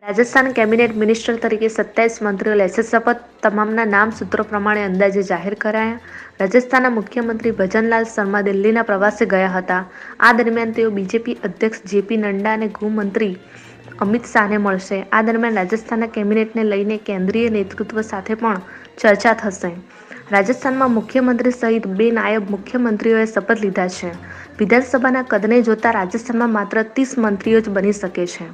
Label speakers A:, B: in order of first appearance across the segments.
A: Rajasthan cabinet minister તરીકે 27 મંત્રીઓ લેશે શપથ. તમામના નામ સૂત્રો પ્રમાણે અંદાજે જાહેર કરાયા. રાજસ્થાનના મુખ્યમંત્રી ભજનલાલ શર્મા દિલ્હીના પ્રવાસે ગયા હતા. આ દરમિયાન તેઓ બીજેપી અધ્યક્ષ જેપી નડ્ડા અને ગૃહમંત્રી અમિત શાહને મળશે. આ દરમિયાન રાજસ્થાનના કેબિનેટને લઈને કેન્દ્રીય નેતૃત્વ સાથે પણ ચર્ચા થશે. રાજસ્થાનમાં મુખ્યમંત્રી સહિત 2 નાયબ મુખ્યમંત્રીઓએ શપથ લીધા છે. વિધાનસભાના કદને જોતા રાજસ્થાનમાં માત્ર 30 મંત્રીઓ જ બની શકે છે.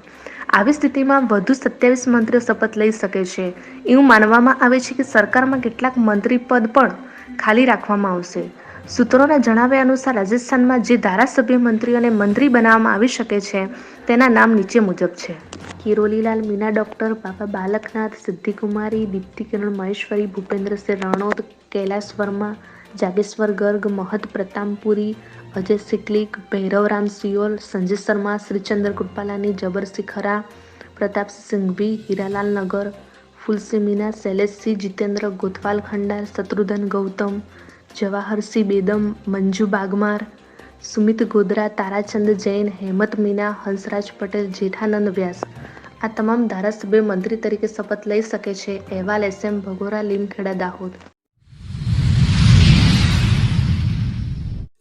A: આવી સ્થિતિમાં વધુ 27 મંત્રીઓ શપથ લઈ શકે છે. એવું માનવામાં આવે છે કે સરકારમાં કેટલાક મંત્રી પદ પણ ખાલી રાખવામાં આવશે. સૂત્રોના જણાવ્યા અનુસાર રાજસ્થાનમાં જે ધારાસભ્ય મંત્રીઓને મંત્રી બનાવવામાં આવી શકે છે તેના નામ નીચે મુજબ છે. કિરોલીલાલ મીના, ડોક્ટર બાબા બાલકનાથ, સિદ્ધિકુમારી, દીપ્તિ કિરણ મહેશ્વરી, ભૂપેન્દ્રસિંહ રણૌત, કૈલાશ વર્મા, જાગેશ્વર ગર્ગ, મહત પ્રતાપપુરી, અજય સિકલિક, ભૈરવરામ સિયોલ, સંજય શર્મા, શ્રીચંદ્ર કૃપાલાની, જબરસિંહ ખરા, પ્રતાપસિંહ સિંઘવી, હીરાલાલ નગર, ફુલસિંહ મીના, શૈલેષસિંહ, જીતેન્દ્ર ગોથવાલ ખંડાર, શત્રુધન ગૌતમ, જવાહરસિંહ બેદમ, મંજુ બાગમાર, સુમિત ગોધરા, તારાચંદ જૈન, હેમત મીના, હંસરાજ પટેલ, જેઠાનંદ વ્યાસ આ તમામ ધારાસભ્યો મંત્રી તરીકે શપથ લઈ શકે છે. અહેવાલ SM ભગોરા, લીમખેડા, દાહોદ.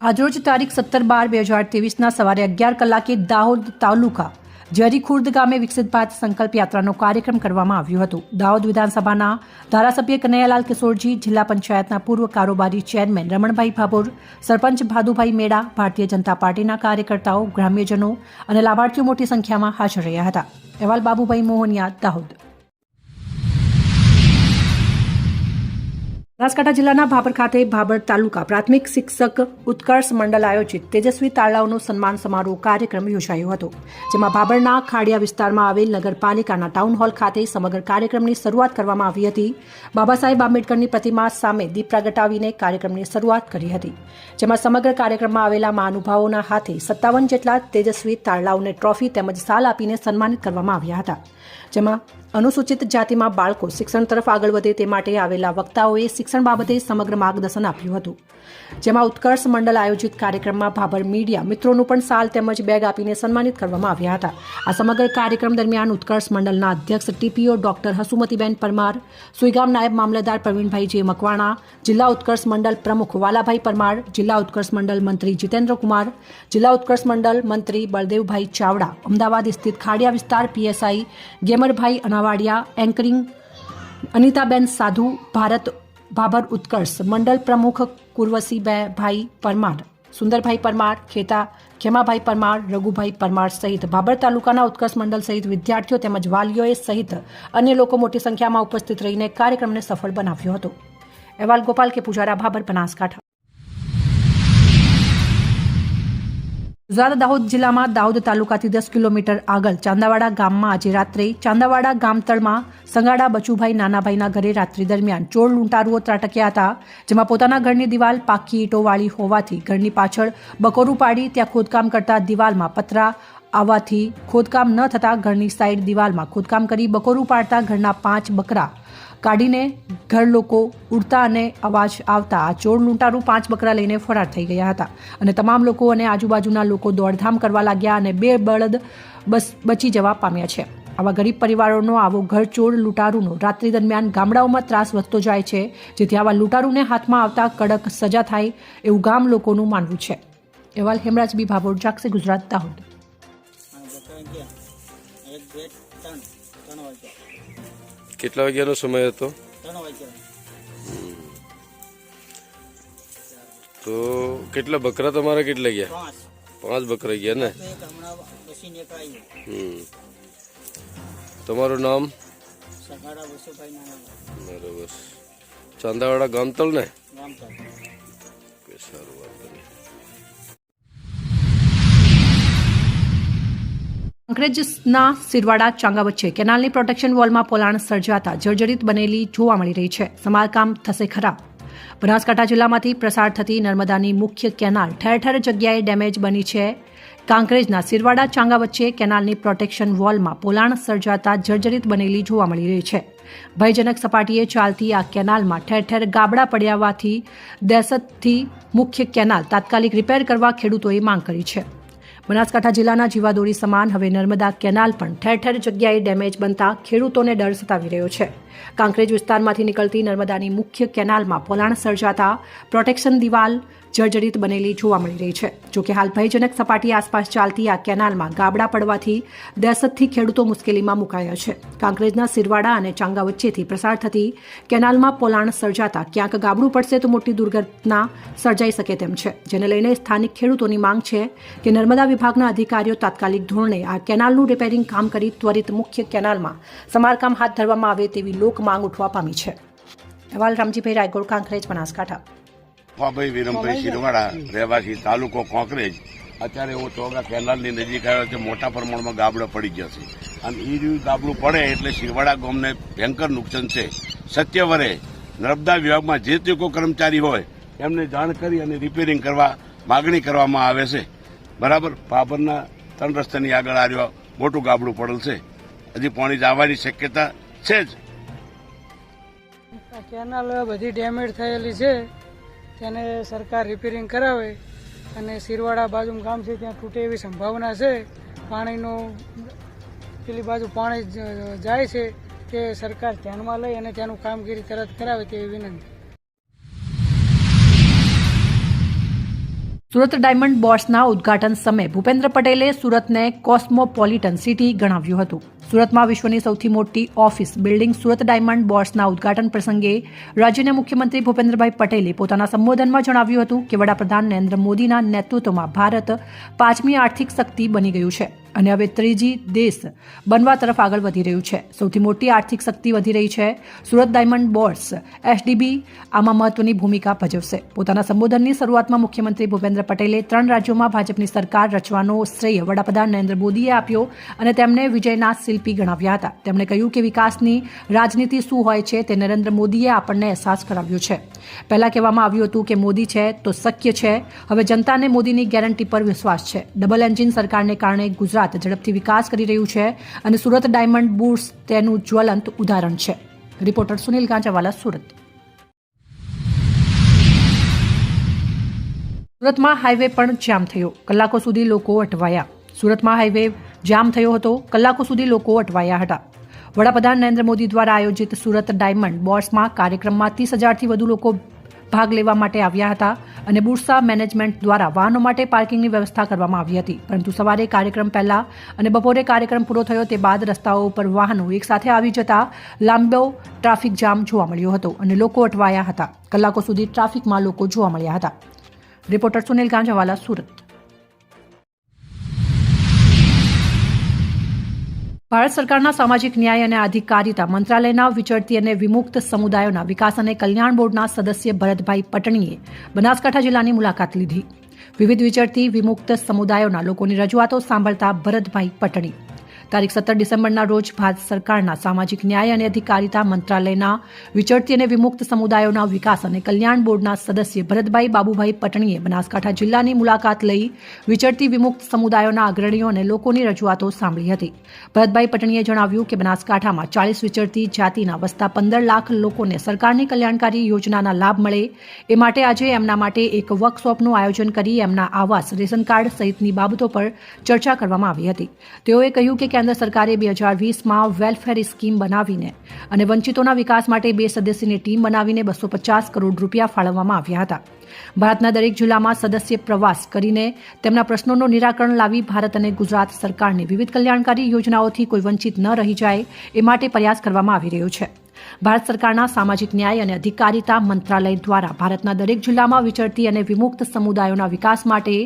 B: આજરોજ તારીખ 17/12/2023 સવારે 11 કલાકે દાહોદ તાલુકા જરી ખુર્દ ગામે વિકસિત ભારત સંકલ્પ યાત્રાનો કાર્યક્રમ કરવામાં આવ્યો હતો. દાહોદ વિધાનસભાના ધારાસભ્ય કનૈયાલાલ કિશોરજી, જિલ્લા પંચાયતના પૂર્વ કારોબારી ચેરમેન રમણભાઈ ભાભોર, સરપંચ ભાદુભાઈ મેડા, ભારતીય જનતા પાર્ટીના કાર્યકર્તાઓ, ગ્રામ્યજનો અને લાભાર્થીઓ મોટી સંખ્યામાં હાજર રહ્યા હતા. અહેવાલ બાબુભાઈ મોહનિયા, દાહોદ. બનાસકાંઠા જિલ્લાના ભાભર ખાતે ભાભર તાલુકા પ્રાથમિક શિક્ષક ઉત્કર્ષ મંડળ આયોજિત તેજસ્વી તાળાઓનો સન્માન સમારોહ કાર્યક્રમ યોજાયો હતો. જેમાં ભાભરના ખાડિયા વિસ્તારમાં આવેલ નગરપાલિકાના ટાઉન હોલ ખાતે સમગ્ર કાર્યક્રમની શરૂઆત કરવામાં આવી હતી. બાબા સાહેબ આંબેડકરની પ્રતિમા સામે દીપ પ્રગટાવીને કાર્યક્રમની શરૂઆત કરી હતી. જેમાં સમગ્ર કાર્યક્રમમાં આવેલા મહાનુભાવોના હાથે 57 જેટલા તેજસ્વી તાળાઓને ટ્રોફી તેમજ શાલ આપીને સન્માનિત કરવામાં આવ્યા હતા. જેમાં અનુસૂચિત જાતિમાં બાળકો શિક્ષણ તરફ આગળ વધે તે માટે આવેલા વક્તાઓએ શિક્ષણ બાબતે સમગ્ર માર્ગદર્શન આપ્યું હતું. જેમાં ઉત્કર્ષ મંડળ આયોજિત કાર્યક્રમમાં ભાભર મીડિયા મિત્રોનું પણ શાલ તેમજ બેગ આપીને સન્માનિત કરવામાં આવ્યા હતા. આ સમગ્ર કાર્યક્રમ દરમિયાન ઉત્કર્ષ મંડળના અધ્યક્ષ TPO ડોક્ટર હસુમતીબેન પરમાર, સુઈગામ નાયબ મામલતદાર પ્રવીણભાઈ જે મકવાણા, જિલ્લા ઉત્કર્ષ મંડળ પ્રમુખ વાલાભાઈ પરમાર, જિલ્લા ઉત્કર્ષ મંડળ મંત્રી જીતેન્દ્ર કુમાર, જિલ્લા ઉત્કર્ષ મંડળ મંત્રી બળદેવભાઈ ચાવડા, અમદાવાદ સ્થિત ખાડિયા વિસ્તાર PSI ગેમરભાઈ અનાવાડિયા, એન્કરિંગ અનિતાબેન સાધુ, ભારત ભાભર ઉત્કર્ષ મંડળ પ્રમુખ કુરવસીભાઈ પરમાર, સુંદરભાઈ પરમાર, ખેમાભાઈ પરમાર, રઘુભાઈ પરમાર સહિત ભાભર તાલુકાના ઉત્કર્ષ મંડળ સહિત વિદ્યાર્થીઓ તેમજ વાલીઓએ સહિત અન્ય લોકો મોટી સંખ્યામાં ઉપસ્થિત રહીને કાર્યક્રમને સફળ બનાવ્યો હતો. અહેવાલ ગોપાલ કે પુજારા, ભાભર, બનાસકાંઠા. ગુજરાત દાહોદ જિલ્લામાં દાહોદ તાલુકાથી 10 કિલોમીટર આગળ ચાંદાવાડા ગામમાં આજે રાત્રે ચાંદાવાડા ગામતળમાં સંગાડા બચુભાઈ નાનાભાઈના ઘરે રાત્રિ દરમિયાન ચોર લૂંટારુઓ ત્રાટક્યા હતા. જેમાં પોતાના ઘરની દિવાલ પાકી ઈંટોવાળી હોવાથી ઘરની પાછળ બકોરું પાડી ત્યાં ખોદકામ કરતા દિવાલમાં પતરા આવવાથી ખોદકામ ન થતાં ઘરની સાઈડ દિવાલમાં ખોદકામ કરી બકોરું પાડતા ઘરના 5 બકરા કાઢીને ઘર લોકો ઉડતા અને અવાજ આવતા આ ચોર લૂંટારૂ 5 બકરા લઈને ફરાર થઈ ગયા હતા. અને તમામ લોકો અને આજુબાજુના લોકો દોડધામ કરવા લાગ્યા અને 2 બળદ બચી જવા પામ્યા છે. આવા ગરીબ પરિવારોનો આવો ઘર ચોર લૂંટારૂનો રાત્રિ દરમિયાન ગામડાઓમાં ત્રાસ વધતો જાય છે. જેથી આવા લૂંટારૂને હાથમાં આવતા કડક સજા થાય એવું ગામ લોકોનું માનવું છે. અહેવાલ હેમરાજ બી ભાભોર, જાગશે ગુજરાત, દાહોદ.
C: કેટલા વાગ્યાનો સમય હતો? તો કેટલા બકરા તમારા કેટલા ગયા? 5 બકરા ગયા ને? તમારું નામ? બરોબર. ચાંદાવાડા ગામતળ ને? સારું.
B: કાંકરેજના સિરવાડા ચાંગા વચ્ચે કેનાલની પ્રોટેક્શન વોલમાં પોલાણ સર્જાતા જર્જરિત બનેલી જોવા મળી રહી છે. સમારકામ થશે ખરા? બનાસકાંઠા જિલ્લામાંથી પ્રસાર થતી નર્મદાની મુખ્ય કેનાલ ઠેર ઠેર જગ્યાએ ડેમેજ બની છે. કાંકરેજના સિરવાડા ચાંગા વચ્ચે કેનાલની પ્રોટેક્શન વોલમાં પોલાણ સર્જાતા જર્જરિત બનેલી જોવા મળી રહી છે. ભયજનક સપાટીએ ચાલતી આ કેનાલમાં ઠેર ઠેર ગાબડા પડ્યાવાથી દહેશતથી મુખ્ય કેનાલ તાત્કાલિક રિપેર કરવા ખેડૂતોએ માંગ કરી છે. બનાસકાંઠા જિલ્લાના જીવાદોરી સમાન હવે નર્મદા કેનાલ પણ ઠેર ઠેર જગ્યાએ ડેમેજ બનતા ખેડૂતોને ડર સતાવી રહ્યો છે. કાંકરેજ વિસ્તારમાંથી નીકળતી નર્મદાની મુખ્ય કેનાલમાં પોલાણ સર્જાતા પ્રોટેક્શન દિવાલ જર્જરિત બનેલી જોવા મળી રહી છે. જોકે હાલ ભયજનક સપાટી આસપાસ ચાલતી આ કેનાલમાં ગાબડા પડવાથી દહેશતથી ખેડૂતો મુશ્કેલીમાં મુકાયા છે. કાંકરેજના સિરવાડા અને ચાંગા વચ્ચેથી પ્રસાર થતી કેનાલમાં પોલાણ સર્જાતા ક્યાંક ગાબડું પડશે તો મોટી દુર્ઘટના સર્જાઈ શકે તેમ છે, જેને લઈને સ્થાનિક ખેડૂતોની માંગ છે કે નર્મદા વિભાગના અધિકારીઓ તાત્કાલિક ધોરણે આ કેનાલનું રિપેરિંગ કામ કરી ત્વરિત મુખ્ય કેનાલમાં સમારકામ હાથ ધરવામાં આવે તેવી લોક માંગ ઉઠવા પામી છે. અહેવાલ રામજીભાઈ રાયગોડ, કાંકરેજ, બનાસકાંઠા.
D: ભાઈ વિરમભાઈ સિરવાડા, રહેવાસી તાલુકો કોંકરેજ. અત્યારે હું ચોગા કેનાલની નજીક આવ્યો છે. મોટા પ્રમાણમાં ગાબડા પડી ગયા છે અને એ રહ્યું ગાબડું પડે એટલે સિરવાડા ગામને ભયંકર નુકસાન છે. સત્યવરે નર્મદા વિભાગમાં જે તે કોઈ કર્મચારી હોય એમને જાણ કરી અને રિપેરિંગ કરવા માગણી કરવામાં આવે છે. બરાબર. પાભરના 3 રસ્તાની આગળ આવ્યો મોટું ગાબડું પડેલ છે. હજી પાણી જવાની શક્યતા છે જ.
E: કેનાલ બધી ડેમેજ થયેલી છે, તેને સરકાર રિપેરિંગ કરાવે અને સિરવાડા બાજુનું ગામ છે ત્યાં તૂટે એવી સંભાવના છે. પાણીનું પેલી બાજુ પાણી જાય છે તે સરકાર ધ્યાનમાં લઈ અને તેનું કામગીરી તરત કરાવે તેવી વિનંતી.
B: સુરત ડાયમંડ બોર્સના ઉદ્ઘાટન સમયે ભૂપેન્દ્ર પટેલે સુરતને કોસ્મોપોલિટન સિટી ગણાવ્યું હતું. સુરતમાં વિશ્વની સૌથી મોટી ઓફિસ બિલ્ડિંગ સુરત ડાયમંડ બોર્સના ઉદ્ઘાટન પ્રસંગે રાજ્યના મુખ્યમંત્રી ભૂપેન્દ્રભાઈ પટેલે પોતાના સંબોધનમાં જણાવ્યું હતું કે વડાપ્રધાન નરેન્દ્ર મોદીના નેતૃત્વમાં ભારત 5મી આર્થિક શક્તિ બની ગયું છે અને હવે 3જી દેશ બનવા તરફ આગળ વધી રહ્યું છે. સૌથી મોટી આર્થિક શક્તિ વધી રહી છે. સુરત ડાયમંડ બોર્સ એસડીબી આમાં મહત્વની ભૂમિકા ભજવશે. પોતાના સંબોધનની શરૂઆતમાં મુખ્યમંત્રી ભૂપેન્દ્ર પટેલે 3 રાજ્યોમાં ભાજપની સરકાર રચવાનો શ્રેય વડાપ્રધાન નરેન્દ્ર મોદીએ આપ્યો અને તેમને વિજયના શિલ્પી ગણાવ્યા હતા. તેમણે કહ્યું કે વિકાસની રાજનીતિ શું હોય છે તે નરેન્દ્ર મોદીએ આપણને અહેસાસ કરાવ્યો છે. પહેલા કહેવામાં આવ્યું હતું કે મોદી છે તો શક્ય છે. હવે જનતાને મોદીની ગેરંટી પર વિશ્વાસ છે. ડબલ એન્જિન સરકારને કારણે ગુજરાત ઝડપથી વિકાસ કરી રહ્યું છે અને સુરત ડાયમંડ બોર્સ તેનું જ્વલંત ઉદાહરણ છે. રિપોર્ટર સુનિલ ગાંજાવાલા, સુરત. સુરતમાં હાઈવે પણ જામ થયો, કલાકો સુધી લોકો અટવાયા. સુરતમાં હાઈવે જામ થયો હતો, કલાકો સુધી લોકો અટવાયા હતા. વડાપ્રધાન નરેન્દ્ર મોદી દ્વારા આયોજિત સુરત ડાયમંડ બોર્સમાં કાર્યક્રમમાં 30,000થી વધુ લોકો ભાગ લેવા માટે આવ્યા હતા અને બુર્સા મેનેજમેન્ટ દ્વારા વાહનો માટે પાર્કિંગની વ્યવસ્થા કરવામાં આવી હતી. પરંતુ સવારે કાર્યક્રમ પહેલા અને બપોરે કાર્યક્રમ પૂરો થયો તે બાદ રસ્તાઓ ઉપર વાહનો એકસાથે આવી જતા લાંબો ટ્રાફિક જામ જોવા મળ્યો હતો અને લોકો અટવાયા હતા. કલાકો સુધી ટ્રાફિકમાં લોકો જોવા મળ્યા હતા. રિપોર્ટર સુનિલ ગાંજાવાલા, સુરત. ભારત સરકારના સામાજિક ન્યાય અને અધિકારિતા મંત્રાલયના વિચરતી અને વિમુક્ત સમુદાયોના વિકાસ અને કલ્યાણ બોર્ડના સદસ્ય ભરતભાઈ પટણીએ બનાસકાંઠા જિલ્લાની મુલાકાત લીધી. વિવિધ વિચરતી વિમુક્ત સમુદાયોના લોકોની રજૂઆતો સાંભળતા ભરતભાઈ પટણી તારીખ 17 ડિસેમ્બરના રોજ ભારત સરકારના સામાજિક ન્યાય અને અધિકારિતા મંત્રાલયના વિચરતી અને વિમુક્ત સમુદાયોના વિકાસ અને કલ્યાણ બોર્ડના સદસ્ય ભરતભાઈ બાબુભાઈ પટણીએ બનાસકાંઠા જિલ્લાની મુલાકાત લઈ વિચરતી વિમુક્ત સમુદાયોના અગ્રણીઓ અને લોકોની રજૂઆતો સાંભળી હતી. ભરતભાઈ પટણીએ જણાવ્યું કે બનાસકાંઠામાં 40 વિચરતી જાતિના વસતા 15 લાખ લોકોને સરકારની કલ્યાણકારી યોજનાના લાભ મળે એ માટે આજે એમના માટે એક વર્કશોપનું આયોજન કરી એમના આવાસ, રેશન કાર્ડ સહિતની બાબતો પર ચર્ચા કરવામાં આવી હતી. તેઓએ કહ્યું કે કેન્દ્ર સરકારે 2020માં વેલફેર સ્કીમ બનાવીને અને વંચિતોના વિકાસ માટે 2 સદસ્યની ટીમ બનાવીને 250 કરોડ રૂપિયા ફાળવવામાં આવ્યા હતા. ભારતના દરેક જિલ્લામાં સદસ્ય પ્રવાસ કરીને તેમના પ્રશ્નોનું નિરાકરણ લાવી ભારત અને ગુજરાત સરકારની વિવિધ કલ્યાણકારી યોજનાઓથી કોઈ વંચિત ન રહી જાય એ માટે પ્રયાસ કરવામાં આવી રહ્યો છે. ભારત સરકારના સામાજિક ન્યાય અને અધિકારિતા મંત્રાલય દ્વારા ભારતના દરેક જિલ્લામાં વિચરતી અને વિમુક્ત સમુદાયોના વિકાસ માટે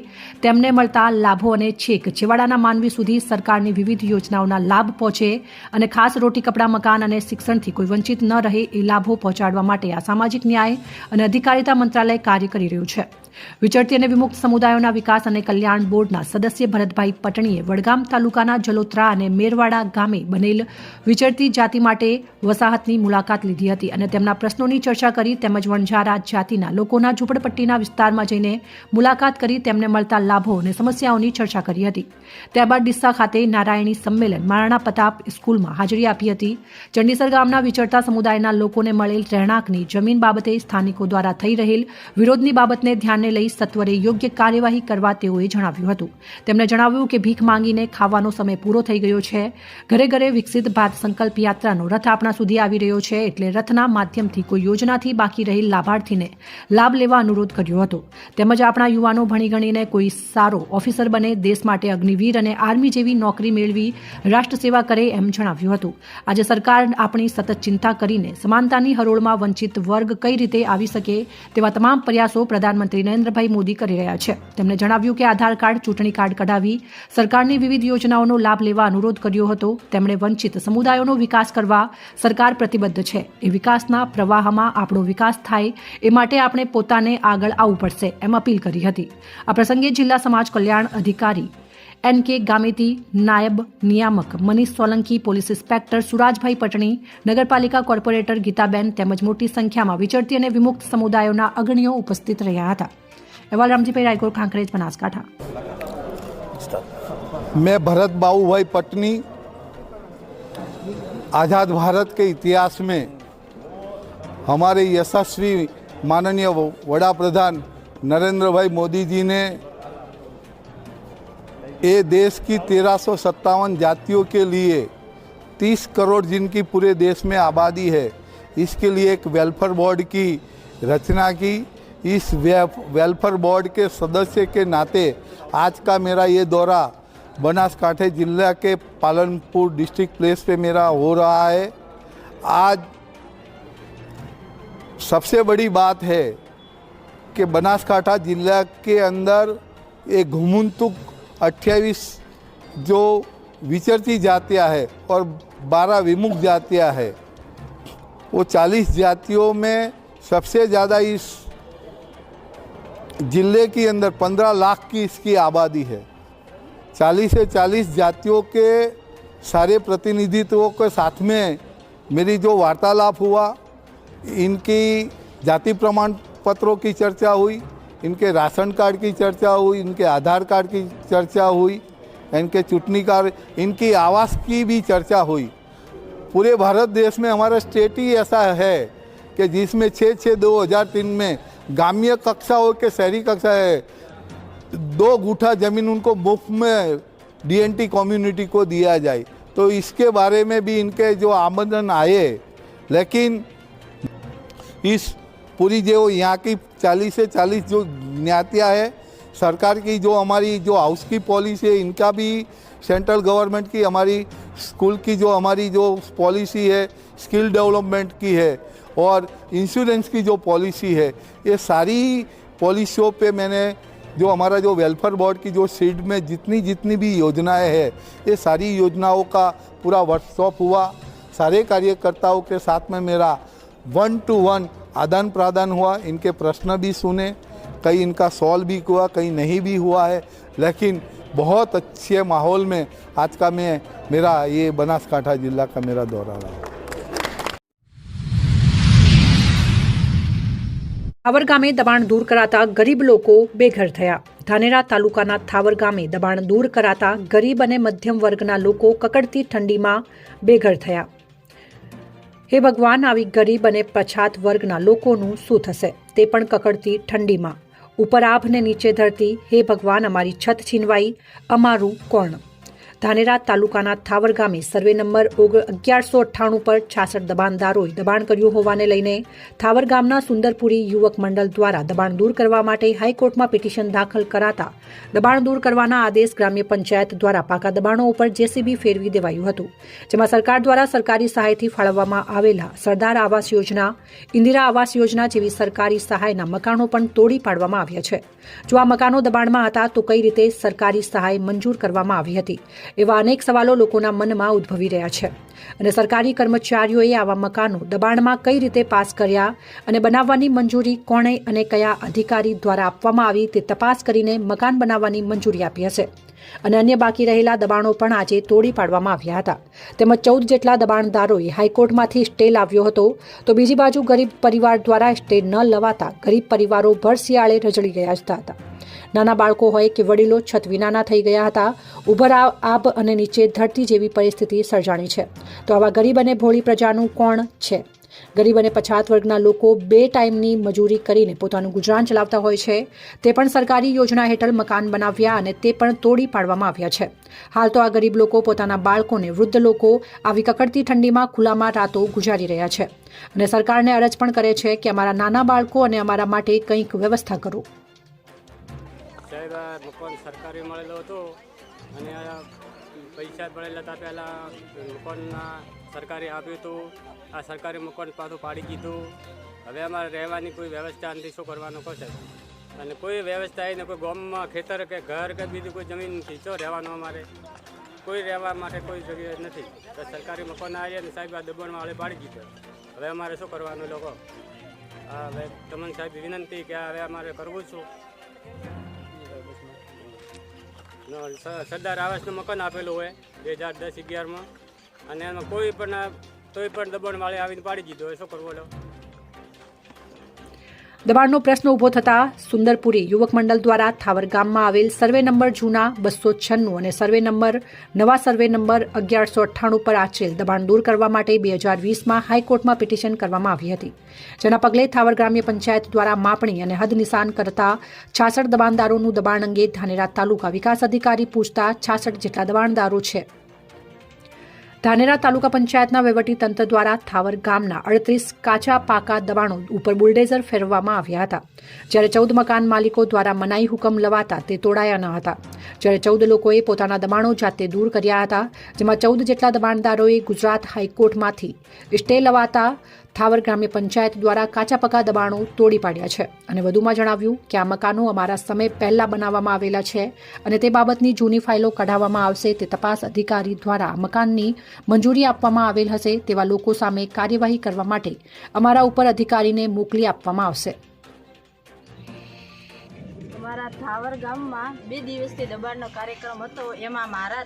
B: તેમને મળતા લાભો અને છેક છેવાડાના માનવી સુધી સરકારની વિવિધ યોજનાઓના લાભ પહોંચે અને ખાસ રોટી, કપડાં, મકાન અને શિક્ષણથી કોઈ વંચિત ન રહે એ લાભો પહોંચાડવા માટે આ સામાજિક ન્યાય અને અધિકારિતા મંત્રાલય કાર્ય કરી રહ્યું છે. વિચરતી અને વિમુક્ત સમુદાયોના વિકાસ અને કલ્યાણ બોર્ડના સદસ્ય ભરતભાઈ પટણીએ વડગામ તાલુકાના જલોત્રા અને મેરવાડા ગામે બનેલ વિચરતી જાતિ માટે વસાહતની મુલાકાત લીધી હતી અને તેમના પ્રશ્નોની ચર્ચા કરી તેમજ વણઝારા જાતિના લોકોના ઝૂંપડપટ્ટીના વિસ્તારમાં જઈને મુલાકાત કરી તેમને મળતા લાભો અને સમસ્યાઓની ચર્ચા કરી હતી. ત્યારબાદ ડીસા ખાતે નારાયણી સંમેલન મહારાણા પ્રતાપ સ્કૂલમાં હાજરી આપી હતી. ચંડીસર ગામના વિચરતા સમુદાયના લોકોને મળેલ રહેણાંકની જમીન બાબતે સ્થાનિકો દ્વારા થઈ રહેલ વિરોધની બાબતને ધ્યાનમાં માંગને લઈ સત્વરે યોગ્ય કાર્યવાહી કરવા તેઓએ જણાવ્યું હતું. તેમણે જણાવ્યું કે ભીખ માંગીને ખાવાનો સમય પૂરો થઈ ગયો છે. ઘરે ઘરે વિકસિત ભારત સંકલ્પ યાત્રાનો રથ આપણા સુધી આવી રહ્યો છે, એટલે રથના માધ્યમથી કોઈ યોજનાથી બાકી રહેલ લાભાર્થીને લાભ લેવા અનુરોધ કર્યો હતો. તેમજ આપણા યુવાનો ભણી ગણીને કોઈ સારો ઓફિસર બને, દેશ માટે અગ્નિવીર અને આર્મી જેવી નોકરી મેળવી રાષ્ટ્ર સેવા કરે એમ જણાવ્યું હતું. આજે સરકાર આપણી સતત ચિંતા કરીને સમાનતાની હરોળમાં વંચિત વર્ગ કઈ રીતે આવી શકે તેવા તમામ પ્રયાસો પ્રધાનમંત્રી નરેન્દ્રભાઈ મોદી કરી રહ્યા છે. તેમણે જણાવ્યું કે આધાર કાર્ડ, ચૂંટણી કાર્ડ કઢાવી સરકારની વિવિધ યોજનાઓનો લાભ લેવા અનુરોધ કર્યો હતો. તેમણે વંચિત સમુદાયોનો વિકાસ કરવા સરકાર પ્રતિબદ્ધ છે. એ વિકાસના પ્રવાહમાં આપણો વિકાસ થાય એ માટે આપણે પોતાને આગળ આવવું પડશે એમ અપીલ કરી હતી. આ પ્રસંગે જિલ્લા સમાજ કલ્યાણ અધિકારી NK ગામેતી, નાયબ નિયામક મનીષ સોલંકી, પોલીસ ઇન્સ્પેક્ટર સુરાજભાઈ પટણી, નગરપાલિકા કોર્પોરેટર ગીતાબેન તેમજ મોટી સંખ્યામાં વિચરતી અને વિમુક્ત સમુદાયોના અગ્રણીઓ ઉપસ્થિત રહ્યા હતા. અહેવાલ રામજીભાઈ રાયકોર, કાંકરેજ, બનાસકાંઠા.
F: मैं भरत बाबू भाई पटनी आज़ाद भारत के इतिहास में हमारे यशस्वी माननीय वड़ा प्रधान नरेंद्र भाई मोदी जी ने ये देश की 1357 जातियों के लिए 30 करोड़ जिनकी पूरे देश में आबादी है, इसके लिए एक वेलफेयर बोर्ड की रचना की. इस वेलफेयर बोर्ड के सदस्य के नाते आज का मेरा ये दौरा बनासकांठा जिला के पालनपुर डिस्ट्रिक्ट प्लेस पे मेरा हो रहा है. आज सबसे बड़ी बात है कि बनासकांठा जिला के अंदर एक घुमंतुक 28 जो विचरती जातियाँ है और 12 विमुक्त जातियाँ है, वो 40 जातियों में सबसे ज़्यादा इस जिले के अंदर 15 लाख की इसकी आबादी है. 40 से 40 जातियों के सारे प्रतिनिधित्वों के साथ में मेरी जो वार्तालाप हुआ, इनकी जाति प्रमाण पत्रों की चर्चा हुई, इनके राशन कार्ड की चर्चा हुई, इनके आधार कार्ड की चर्चा हुई, इनके चुटनी कार्ड, इनकी आवास की भी चर्चा हुई. पूरे भारत देश में हमारा स्टेट ही ऐसा है कि जिसमें 6/6/2003 में ग्रामीण कक्षा हो के शहरी कक्षा है 2 गुठा ज़मीन उनको मुफ्त में DNT कम्युनिटी को दिया जाए. तो इसके बारे में भी इनके जो आमंत्रण आए, लेकिन इस पूरी जो यहाँ की 40 से 40 जो ज्ञातियाँ है, सरकार की जो हमारी जो हाउस की पॉलिसी है, इनका भी सेंट्रल गवर्नमेंट की, हमारी स्कूल की जो हमारी जो पॉलिसी है, स्किल डेवलपमेंट की है और इंश्योरेंस की जो पॉलिसी है, ये सारी पॉलिसियों पे मैंने जो हमारा जो वेलफेयर बोर्ड की जो सीट में जितनी भी योजनाएं है, ये सारी योजनाओं का पूरा वर्कशॉप हुआ. सारे कार्यकर्ताओं के साथ में मेरा 1-to-1 आदान प्रदान हुआ. इनके प्रश्न भी सुने, कहीं इनका सॉल्व भी हुआ, कहीं नहीं भी हुआ है, लेकिन बहुत अच्छे माहौल में आज का मेरा ये बनासकांठा जिला का मेरा दौरा रहा.
B: થાવર ગામે દબાણ દૂર કરાતા ગરીબ લોકો બેઘર થયા. ધાનેરા તાલુકાના થાવર ગામે દબાણ દૂર કરાતા ગરીબ અને મધ્યમ વર્ગના લોકો કકડતી ઠંડીમાં બેઘર થયા. હે ભગવાન, આવી ગરીબ અને પછાત વર્ગના લોકોનું શું થશે, તે પણ કકડતી ઠંડીમાં. ઉપર આભ ને નીચે ધરતી, હે ભગવાન, અમારી છત છીનવાઈ, અમારું કોણ. ધાનેરા તાલુકાના થાવર ગામે સર્વે નંબર 1198 પર 66 દબાણદારોએ દબાણ કર્યું હોવાને લઈને થાવર ગામના સુંદરપુરી યુવક મંડળ દ્વારા દબાણ દૂર કરવા માટે હાઈકોર્ટમાં પિટિશન દાખલ કરાતા દબાણ દૂર કરવાના આદેશ ગ્રામ્ય પંચાયત દ્વારા પાકા દબાણો ઉપર JCB ફેરવી દેવાયું હતું, જેમાં સરકાર દ્વારા સરકારી સહાયથી ફાળવવામાં આવેલા સરદાર આવાસ યોજના, ઇન્દિરા આવાસ યોજના જેવી સરકારી સહાયના મકાનો પણ તોડી પાડવામાં આવ્યા છે. જો આ મકાનો દબાણમાં હતા તો કઈ રીતે સરકારી સહાય મંજૂર કરવામાં આવી હતી, એવા અનેક સવાલો લોકોના મનમાં ઉદ્ભવી રહ્યા છે. અને સરકારી કર્મચારીઓએ આવા મકાનો દબાણમાં કઈ રીતે પાસ કર્યા અને બનાવવાની મંજૂરી કોણે અને કયા અધિકારી દ્વારા આપવામાં આવી તે તપાસ કરીને મકાન બનાવવાની મંજૂરી આપી હશે. અને અન્ય બાકી રહેલા દબાણો પણ આજે તોડી પાડવામાં આવ્યા હતા. તેમજ 14 જેટલા દબાણદારોએ હાઈકોર્ટમાંથી સ્ટે લાવ્યો હતો. તો બીજી બાજુ ગરીબ પરિવાર દ્વારા સ્ટે ન લવાતા ગરીબ પરિવારો ભર શિયાળે રજળી ગયા હતા. નાના બાળકો હોય કે વડીલો છત વિનાના થઈ ગયા હતા. ઉભર આબ અને નીચે ધરતી જેવી પરિસ્થિતિ સર્જાણી છે. તો આવા ગરીબ અને ભોળી પ્રજાનું કોણ છે? ગરીબ અને પછાત વર્ગના લોકો 2 ટાઈમની મજૂરી કરીને પોતાનું ગુજરાન ચલાવતા હોય છે. તે પણ સરકારી યોજના હેઠળ મકાન બનાવ્યા અને તે પણ તોડી પાડવામાં આવ્યા છે. હાલ તો આ ગરીબ લોકો પોતાના બાળકોને, વૃદ્ધ લોકો આવી કકડતી ઠંડીમાં ખુલ્લામાં રાતો ગુજારી રહ્યા છે અને સરકારને અરજ પણ કરે છે કે અમારા નાના બાળકો અને અમારા માટે કંઈક વ્યવસ્થા કરો.
G: સાહેબ, આ મકાન સરકારી મળેલો હતો અને આ પૈસા મળેલા હતા પહેલાં મકાનના સરકારે આપ્યું હતું. આ સરકારી મકાન પાછું પાડી દીધું. હવે અમારે રહેવાની કોઈ વ્યવસ્થા નથી. શું કરવાનું કહો સાહેબ? અને કોઈ વ્યવસ્થા એને કોઈ ગામમાં ખેતર કે ઘર કે બીજી કોઈ જમીન નથી. શું રહેવાનું? અમારે કોઈ રહેવા માટે કોઈ જગ્યા નથી. તો સરકારી મકાન આવ્યા ને સાહેબ આ દબાણમાં વાળે પાડી દીધો. હવે અમારે શું કરવાનું લોકો? હા, હવે તમને સાહેબ વિનંતી કે હવે અમારે કરવું છું. સરદાર આવાસનું મકાન આપેલું હોય 2010-11માં અને એમાં કોઈ પણ દબાણવાળે આવીને પાડી દીધો હોય. શું કરવું?
B: દબાણનો પ્રશ્ન ઊભો થતાં સુંદરપુરી યુવક મંડળ દ્વારા થાવર ગામમાં આવેલ સર્વે નંબર જૂના 296 અને નવા સર્વે નંબર 1198 પર આચરેલ દબાણ દૂર કરવા માટે 2020માં હાઈકોર્ટમાં પિટિશન કરવામાં આવી હતી. જેના પગલે થાવર ગ્રામ્ય પંચાયત દ્વારા માપણી અને હદ નિશાન કરતા 66 દબાણદારોનું દબાણ અંગે ધાનેરા તાલુકા વિકાસ અધિકારી પૂછતા 66 જેટલા દબાણદારો છે. ધાનેરા તાલુકા પંચાયતના વહીવટી તંત્ર દ્વારા થાવર ગામના 38 કાચા પાકા દબાણો ઉપર બુલડેઝર ફેરવવામાં આવ્યા હતા. જ્યારે 14 મકાન માલિકો દ્વારા મનાઈ હુકમ લવાતા તે તોડાયા ન હતા. જ્યારે 14 લોકોએ પોતાના દબાણો જાતે દૂર કર્યા હતા, જેમાં 14 જેટલા દબાણદારોએ ગુજરાત હાઈકોર્ટમાંથી સ્ટે લવાતા થાવર ગ્રામ્ય પંચાયત દ્વારા કાચા પાકા દબાણો તોડી પાડ્યા છે. અને વધુમાં જણાવ્યું કે આ મકાનો અમારા સમય પહેલા બનાવવામાં આવેલા છે અને તે બાબતની જૂની ફાઇલો કઢાવવામાં આવશે. તે તપાસ અધિકારી દ્વારા મકાનની મંજૂરી આપવામાં આવેલ હશે તેવા લોકો સામે કાર્યવાહી કરવા માટે અમારા ઉપર અધિકારીને મોકલી આપવામાં આવશે.
H: અમારા થાવર ગામમાં 2 દિવસથી દબાણનો કાર્યક્રમ હતો. એમાં મારા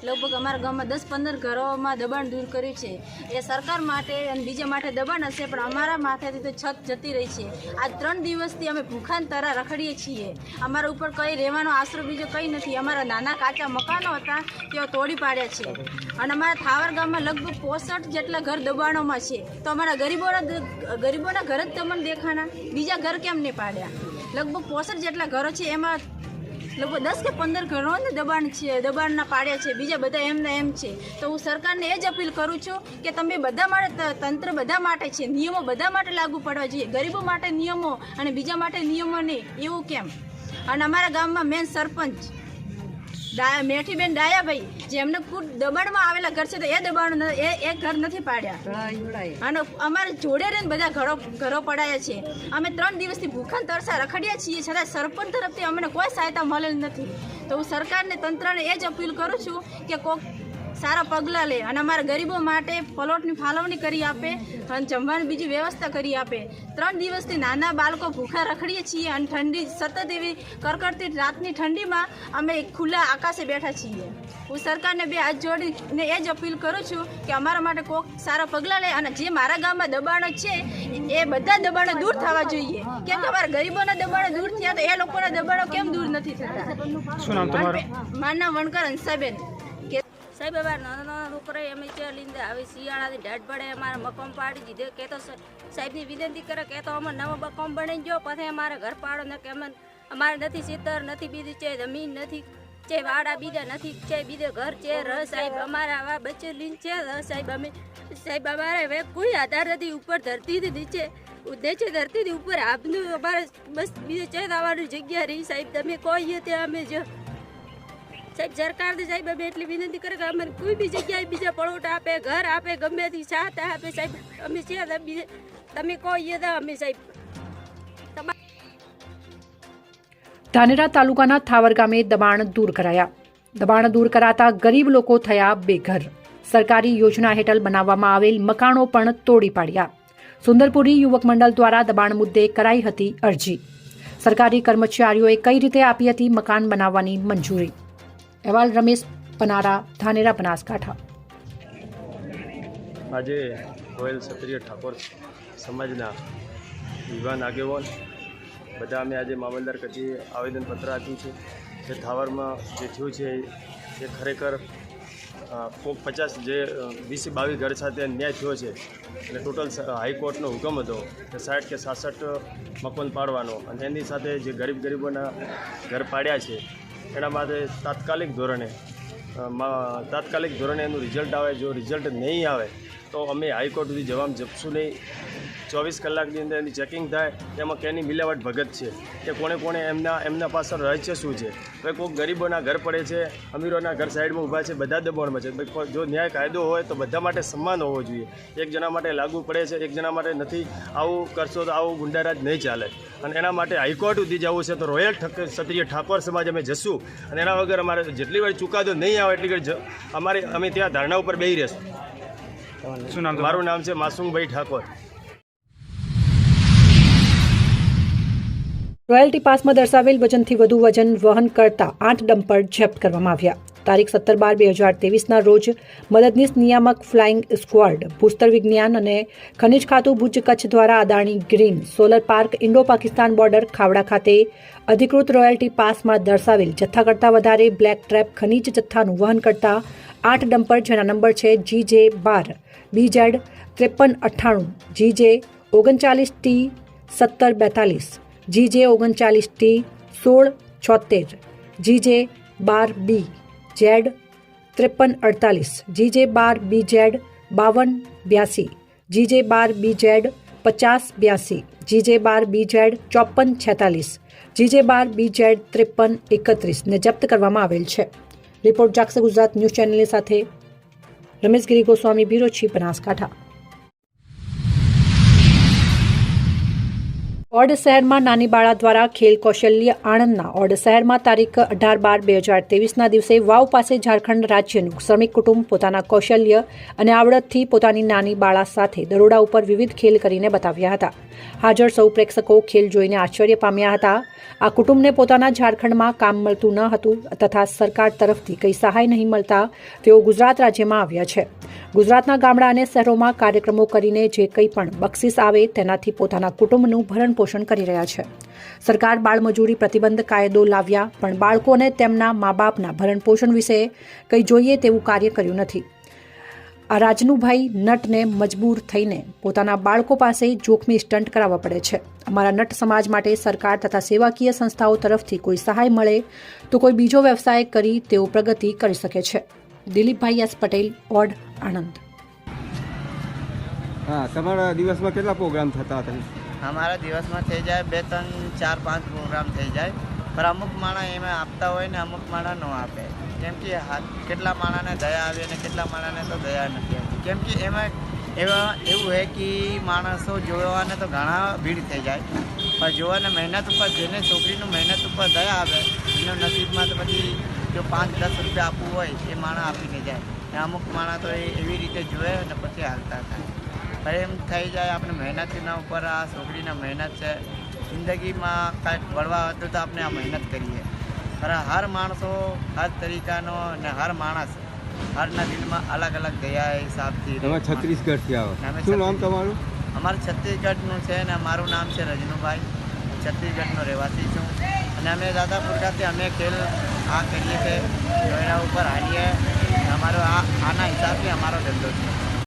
H: લગભગ અમારા ગામમાં 10-15 ઘરોમાં દબાણ દૂર કર્યું છે. એ સરકાર માટે અને બીજા માટે દબાણ હશે, પણ અમારા માથેથી તો છત જતી રહી છે. આ 3 દિવસથી અમે ભૂખાન તરા રખડીએ છીએ. અમારા ઉપર કંઈ રહેવાનો આશરો બીજો કંઈ નથી. અમારા નાના કાચા મકાનો હતા તેઓ તોડી પાડ્યા છે. અને અમારા થાવર ગામમાં લગભગ 65 જેટલા ઘર દબાણોમાં છે. તો અમારા ગરીબોના ઘર જ તમને દેખાણા, બીજા ઘર કેમ નહીં પાડ્યા? લગભગ 65 જેટલા ઘરો છે, એમાં લગભગ 10 કે 15 ઘરોને દબાણના પાડ્યા છે. બીજા બધા એમના એમ છે. તો હું સરકારને એ જ અપીલ કરું છું કે તમે બધા માટે, તંત્ર બધા માટે છે, નિયમો બધા માટે લાગુ પડવા જોઈએ. ગરીબો માટે નિયમો અને બીજા માટે નિયમો નહીં, એવું કેમ? અને અમારા ગામમાં મેન સરપંચ મેઠીબેન ડાયાભાઈ, જે એમને દબાણમાં આવેલા ઘર છે, તો એ દબાણ એ ઘર નથી પાડ્યા. અને અમારે જોડે રહીને બધા ઘરો પડાયા છે. અમે 3 દિવસથી ભૂખાન તરસા રખડ્યા છીએ, છતાં સરપંચ તરફથી અમને કોઈ સહાયતા મળેલ નથી. તો હું સરકારને, તંત્રને એ જ અપીલ કરું છું કે કોઈક સારા પગલાં લે અને અમારા ગરીબો માટે પ્લોટની ફાળવણી કરી આપે અને જમવાની બીજી વ્યવસ્થા કરી આપે. 3 દિવસથી નાના બાળકો ભૂખા રખડીએ છીએ અને ઠંડી સતત એવી કડકડતી રાતની ઠંડીમાં અમે ખુલ્લા આકાશે બેઠા છીએ. હું સરકારને 2 હાથ જોડીને એ જ અપીલ કરું છું કે અમારા માટે કોઈક સારા પગલાં લે અને જે મારા ગામમાં દબાણો છે એ બધા દબાણો દૂર થવા જોઈએ. કેમ કે અમારા ગરીબોના દબાણો દૂર થયા તો એ લોકોના દબાણો કેમ દૂર નથી થતા?
E: શું નામ તમારું?
H: મારું નામ વણકર હંસાબેન.
I: સાહેબ, અમારા નાના નાના છોકરા અમે ત્યાં લીંદે હવે શિયાળાથી ઢાઢ પડે અમારે મકાન પાડી દીધે. કે તો સાહેબની વિનંતી કરે કે તો અમારે નવો મકાન બની ગયો, પછી અમારે ઘર પાડો ને કે અમારે નથી ખેતર, નથી બીજું છે જમીન, નથી છે વાડા બીજા, નથી છે બીજે ઘર છે. સાહેબ અમારા આવા બચ્ચે લીન છે. સાહેબ અમારે હવે કોઈ આધાર નથી. ઉપર ધરતીથી નીચે ધરતીથી ઉપર આપનું અમારે બસ બીજે છે આવવાની જગ્યા રહી. સાહેબ તમે કહીએ ત્યાં અમે જો સાહેબ સરકારને સાહેબ અમે એટલી વિનંતી કરે કે અમને કોઈ બી જગ્યાએ બીજા પળોટ આપે, ઘર આપે, ગમે તે સાથ આપે. સાહેબ અમે છે તમે કહીએ તો અમે સાહેબ.
B: ધાનેરા તાલુકાના થાવર ગામે દબાણ દૂર કરાયા. દબાણ દૂર કરાતા ગરીબ લોકો થયા બેઘર. સરકારી યોજના હેઠળ બનાવવામાં આવેલ મકાનો પણ તોડી પાડ્યા. સુંદરપુરી યુવક મંડળ દ્વારા દબાણ મુદ્દે કરાઈ હતી અરજી. સરકારી કર્મચારીઓએ કઈ રીતે આપી હતી મકાન બનાવવાની મંજૂરી? અહેવાલ રમેશ પનારા, ધાનેરા, બનાસકાંઠા.
J: આજે ગોયલ ક્ષત્રિય ઠાકોર સમાજના યુવાન આગેવાન બધા અમે આજે મામલતદાર કચેરીએ આવેદનપત્ર આપ્યું છે. જે થાવરમાં જે થયું છે એ ખરેખર કોક 50 જે 20-22 ઘર સાથે અન્યાય થયો છે એટલે ટોટલ હાઈકોર્ટનો હુકમ હતો કે 60 કે 66 મકાન પાડવાનો અને એની સાથે જે ગરીબોના ઘર પાડ્યા છે એના માટે તાત્કાલિક ધોરણે એનું રિઝલ્ટ આવે. જો રિઝલ્ટ નહીં આવે તો અમે હાઈકોર્ટ સુધી જવામાં જપશું નહીં. 24 કલાકની અંદર એની ચેકિંગ થાય એમાં કેની મિલાવટ ભગત છે કે કોણે એમના પાછળ રહસ્ય શું છે. હવે કોઈ ગરીબોના ઘર પડે છે, અમીરોના ઘર સાઈડમાં ઊભા છે, બધા દબાણમાં છે. જો ન્યાય કાયદો હોય તો બધા માટે સમાન હોવો જોઈએ. એક જણા માટે લાગુ પડે છે, એક જણા માટે નથી. આવું કરશો તો આવું ગુંડારાજ નહીં ચાલે અને એના માટે હાઈકોર્ટ સુધી જવું છે તો રોયલ ક્ષત્રિય ઠાકોર સમાજ અમે જશું અને એના વગર અમારે જેટલી વાર ચુકાદો નહીં આવે એટલી વાર અમે ત્યાં ધરણા ઉપર બેસી રહેશું. મારું નામ છે માસુમભાઈ ઠાકોર.
B: રોયલ્ટી પાસમાં દર્શાવેલ વજનથી વધુ વજન વહન કરતા 8 ડમ્પર જપ્ત કરવામાં આવ્યા. તારીખ 17/12/2023ના રોજ મદદનીશ નિયામક ફ્લાઇંગ સ્ક્વોડ ભૂસ્તર વિજ્ઞાન અને ખનિજ ખાતું ભુજ કચ્છ દ્વારા Adani green solar park Indo Pakistan border Khavda ખાતે અધિકૃત રોયલ્ટી પાસમાં દર્શાવેલ જથ્થા કરતાં વધારે બ્લેક ટ્રેપ ખનિજ જથ્થાનું વહન કરતા 8 ડમ્પર જેના નંબર છે GJ12 BZ 5398 GJ 39T 1742 GJ 39T 1676 GJ 12B Z 5348 GJ 12BZ 5282 GJ 12BZ 5082 GJ 12BZ 5446 GJ 12BZ 5331 ને જપ્ત કરવામાં આવેલ છે. રિપોર્ટ જાગૃત ગુજરાત ન્યૂઝ ચેનલની સાથે રમેશ ગિરી ગોસ્વામી, બ્યુરો ચીફ, બનાસકાંઠા. ઓડ શહેરમાં નાની બાળા દ્વારા ખેલ કૌશલ્ય આણંદના ઓડ શહેરમાં તારીખ 18/12/2023ના દિવસે વાવ પાસે ઝારખંડ રાજ્યનું શ્રમિક કુટુંબ પોતાના કૌશલ્ય અને આવડતથી પોતાની નાની બાળા સાથે દરોડા ઉપર વિવિધ ખેલ કરીને બતાવ્યા હતા. હાજર સૌ પ્રેક્ષકો ખેલ જોઈને આશ્ચર્ય પામ્યા હતા. આ કુટુંબને પોતાના ઝારખંડમાં કામ મળતું ન હતું તથા સરકાર તરફથી કંઈ સહાય નહીં મળતા તેઓ ગુજરાત રાજ્યમાં આવ્યા છે. ગુજરાતના ગામડા અને શહેરોમાં કાર્યક્રમો કરીને જે કંઈ પણ બક્ષિસ આવે તેનાથી પોતાના કુટુંબનું ભરણ પોષણ કરી રહ્યા છે. સરકાર બાળમજૂરી પ્રતિબંધ કાયદો લાવ્યા પણ બાળકોને તેમના મા બાપના ભરણ પોષણ વિશે કંઈ જોઈએ તેવું કાર્ય કર્યું નથી. આ રાજનુભાઈ નટને મજબૂર થઈને પોતાના બાળકો પાસે જોખમી સ્ટન્ટ કરાવવા પડે છે. અમારા નટ સમાજ માટે સરકાર તથા સેવાકીય સંસ્થાઓ તરફથી કોઈ સહાય મળે તો કોઈ બીજો વ્યવસાય કરી તેઓ પ્રગતિ કરી શકે છે. દિલીપભાઈ એસ પટેલ, ઓડ, આણંદ.
K: હા, તમારા દિવસમાં કેટલા પ્રોગ્રામ થતા હતા?
L: અમારા દિવસમાં થઈ જાય 2, 3, 4, 5 પ્રોગ્રામ થઈ જાય પણ અમુક માણસ એમાં આપતા હોય ને અમુક માણસ ન આપે. કેમ કે કેટલા માણસને દયા આવે અને કેટલા માણસને તો દયા નથી આવતી. કેમ કે એમાં એવું હોય કે માણસો જોવાને તો ઘણા ભીડ થઈ જાય પણ જોવાને મહેનત ઉપર જેને છોકરીનું મહેનત ઉપર દયા આવે એનો નસીબમાં તો પછી જો 5-10 રૂપિયા આપવું હોય એ માણસ આપીને જાય. અમુક માણસ તો એવી રીતે જોવે અને પછી હાલતા થાય. પણ એમ થઈ જાય આપણે મહેનતના ઉપર આ છોકરીના મહેનત છે. જિંદગીમાં કાંઈક બળવા હતું તો આપણે આ મહેનત કરીએ પણ હર માણસો હર તરીકાનો અને હર માણસ હરના દિલમાં અલગ અલગ દયા હિસાબથી.
K: તમે છત્તીસગઢથી આવો, શું નામ તમારું?
L: અમારું છત્તીસગઢનું છે ને મારું નામ છે રજનુભાઈ. છત્તીસગઢનો રહેવાસી છું અને અમે દાદાપુર ખાતે અમે ખેલ આ કરીએ છીએ. એના ઉપર હાલીએ. અમારો આના હિસાબથી અમારો ધંધો છે.